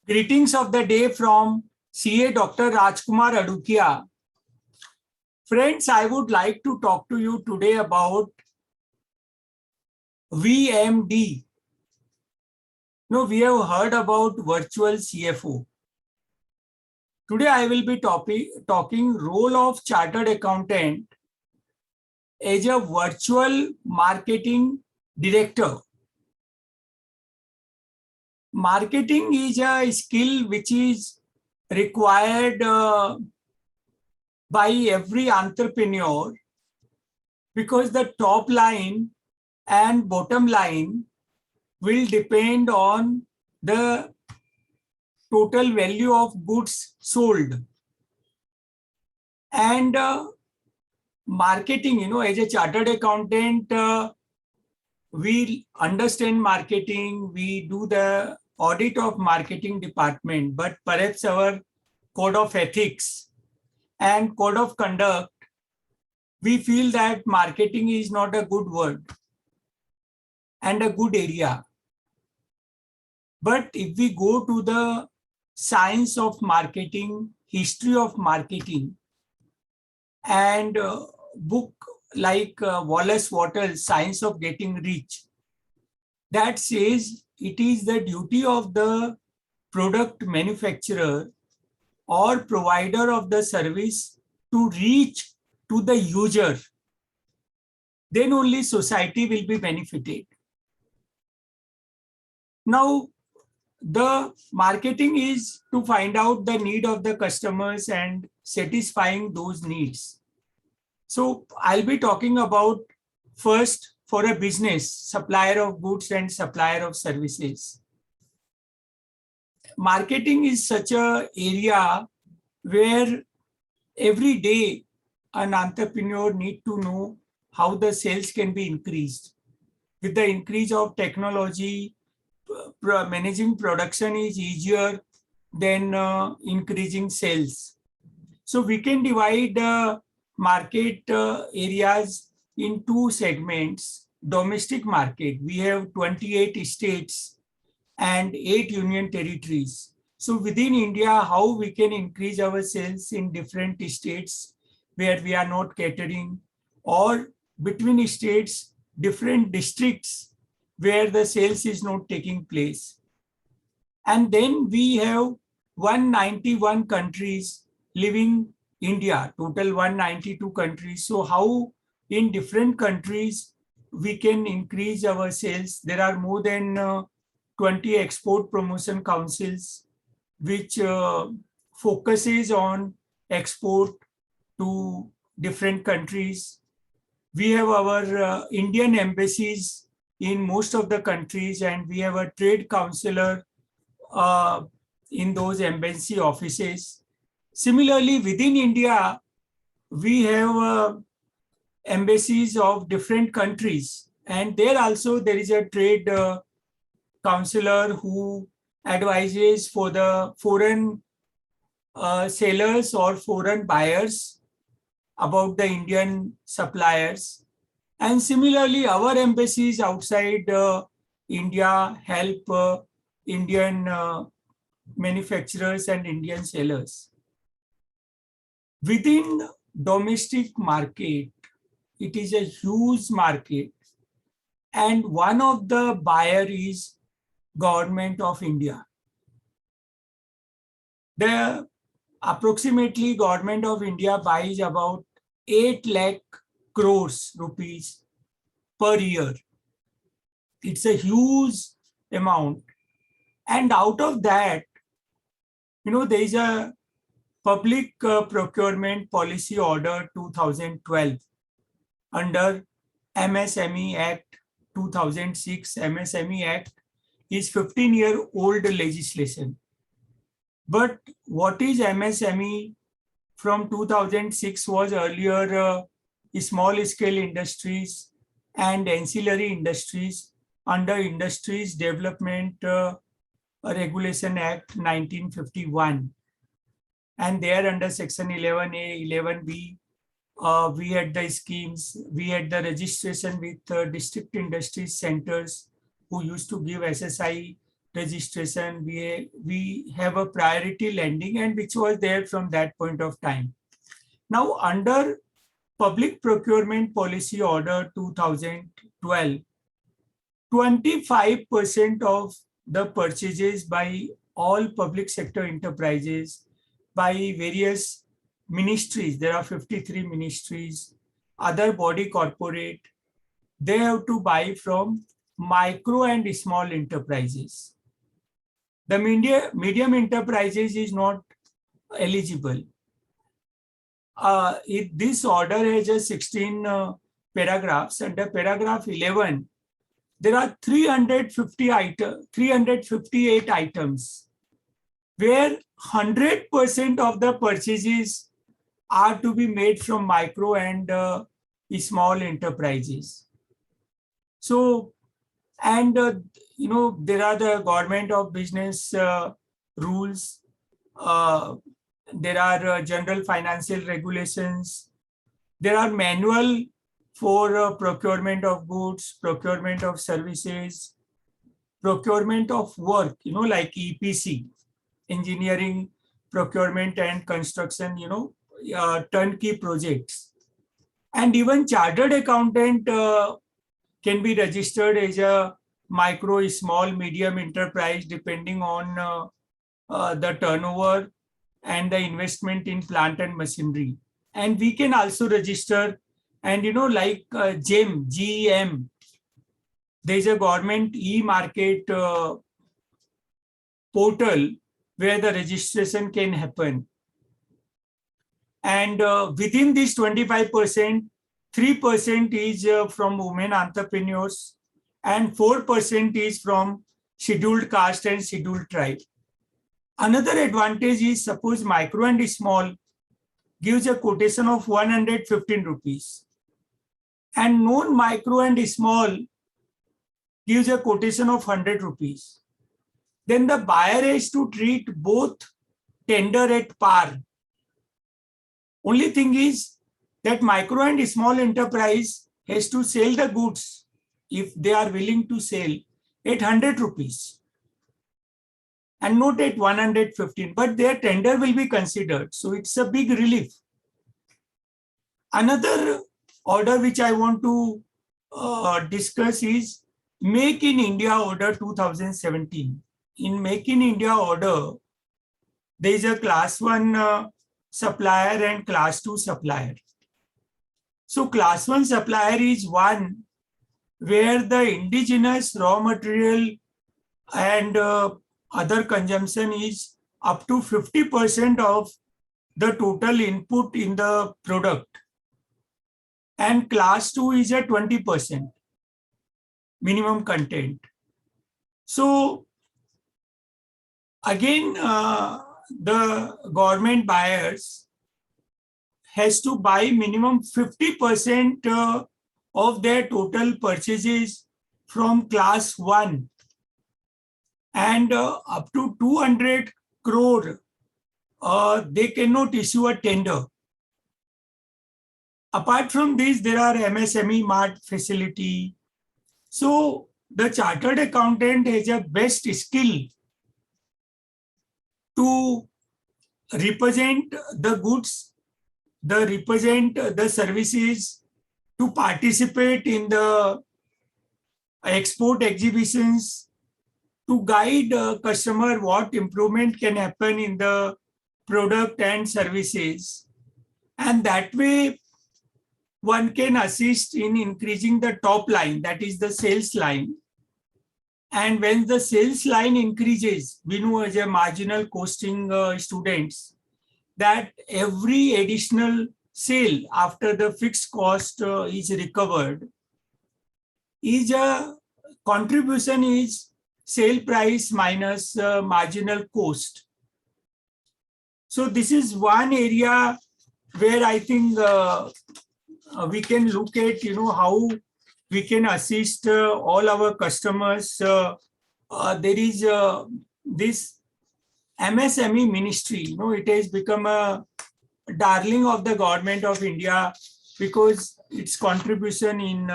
Greetings of the day from CA Dr. Rajkumar Adukia. Friends, I would like to talk to you today about VMD. No, we have heard about virtual CFO. Today I will be talking role of chartered accountant as a virtual marketing director. Marketing is a skill which is required by every entrepreneur because the top line and bottom line will depend on the total value of goods sold. And marketing, as a chartered accountant, we understand marketing, we do the audit of marketing department, but perhaps our code of ethics and code of conduct, we feel that marketing is not a good word and a good area. But if we go to the science of marketing, history of marketing, and book like Wallace Wattles, Science of Getting Rich, that says it is the duty of the product manufacturer or provider of the service to reach to the user. Then only society will be benefited. Now, the marketing is to find out the need of the customers and satisfying those needs. So I'll be talking about first for a business, supplier of goods and supplier of services. Marketing is such an area where every day an entrepreneur needs to know how the sales can be increased. With the increase of technology, managing production is easier than increasing sales. So we can divide market areas in two segments. Domestic market, we have 28 states and 8 union territories. So within India, how we can increase our sales in different states where we are not catering, or between states, different districts where the sales is not taking place. And then we have 191 countries living India, total 192 countries. So how in different countries we can increase our sales? There are more than 20 export promotion councils which focuses on export to different countries. We have our Indian embassies in most of the countries, and we have a trade counselor in those embassy offices. Similarly, within India, we have embassies of different countries, and there also there is a trade counselor who advises for the foreign sellers or foreign buyers about the Indian suppliers. And similarly, our embassies outside India help Indian manufacturers and Indian sellers. Within domestic market, it is a huge market, and one of the buyer is Government of India. The approximately Government of India buys about 8 lakh crores rupees per year. It's a huge amount. And out of that, there is a Public Procurement Policy Order 2012 under MSME Act 2006. MSME Act is 15-year-old legislation. But what is MSME from 2006 was earlier small scale industries and ancillary industries under Industries Development Regulation Act 1951. And there under section 11A, 11B, we had the schemes, we had the registration with district industry centers who used to give SSI registration, we have a priority lending, and which was there from that point of time. Now, under Public Procurement Policy Order 2012, 25% of the purchases by all public sector enterprises, by various ministries, there are 53 ministries, other body corporate, they have to buy from micro and small enterprises. The medium enterprises is not eligible. This order has just 16 paragraphs. Under paragraph 11, there are 358 items where 100% of the purchases are to be made from micro and small enterprises. So, and there are the government of business rules. There are general financial regulations. There are manual for procurement of goods, procurement of services, procurement of work, like EPC, engineering, procurement and construction, turnkey projects. And even chartered accountant can be registered as a micro, small, medium enterprise depending on the turnover and the investment in plant and machinery. And we can also register, and like GEM, there's a government e-market portal where the registration can happen. And within this 25%, 3% is from women entrepreneurs and 4% is from scheduled caste and scheduled tribe. Another advantage is, suppose micro and small gives a quotation of 115 rupees and non-micro and small gives a quotation of 100 rupees. Then the buyer has to treat both tender at par. Only thing is that micro and small enterprise has to sell the goods, if they are willing to sell, at 100 rupees and not at 115, but their tender will be considered. So it's a big relief. Another order which I want to discuss is Make in India Order 2017. In Make in India Order, there is a class 1 supplier and class 2 supplier. So class 1 supplier is one where the indigenous raw material and other consumption is up to 50% of the total input in the product. And class 2 is a 20% minimum content. So again, the government buyers has to buy minimum 50% of their total purchases from class 1 and up to 200 crore, they cannot issue a tender. Apart from this, there are MSME mart facility. So the chartered accountant has a best skill to represent the goods, represent the services, to participate in the export exhibitions, to guide customer what improvement can happen in the product and services. And that way, one can assist in increasing the top line, that is the sales line. And when the sales line increases, we know as a marginal costing students that every additional sale after the fixed cost is recovered is a contribution is sale price minus marginal cost. So this is one area where I think we can look at, how we can assist all our customers. There is this MSME ministry, it has become a darling of the government of India because its contribution in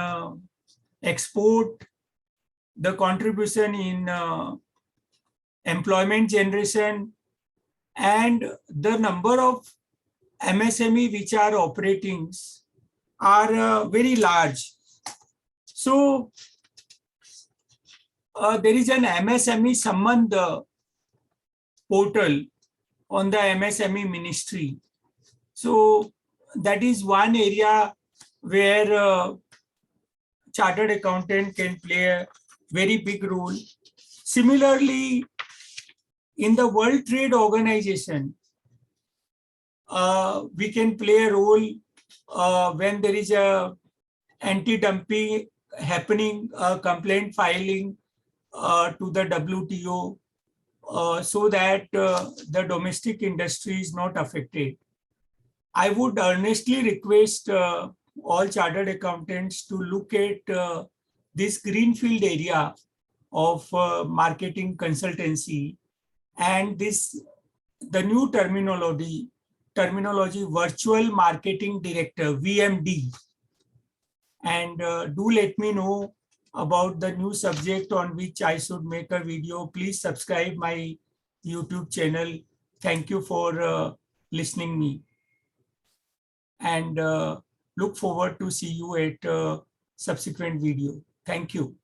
export, the contribution in employment generation, and the number of MSME which are operating are very large. So there is an MSME Sambandh portal on the MSME ministry. So that is one area where chartered accountant can play a very big role. Similarly, in the World Trade Organization, we can play a role when there is a anti-dumping happening, complaint filing to the WTO, so that the domestic industry is not affected. I would earnestly request all chartered accountants to look at this greenfield area of marketing consultancy and the new terminology virtual marketing director, VMD. And do let me know about the new subject on which I should make a video. Please subscribe my YouTube channel. Thank you for listening me. And look forward to see you at subsequent video. Thank you.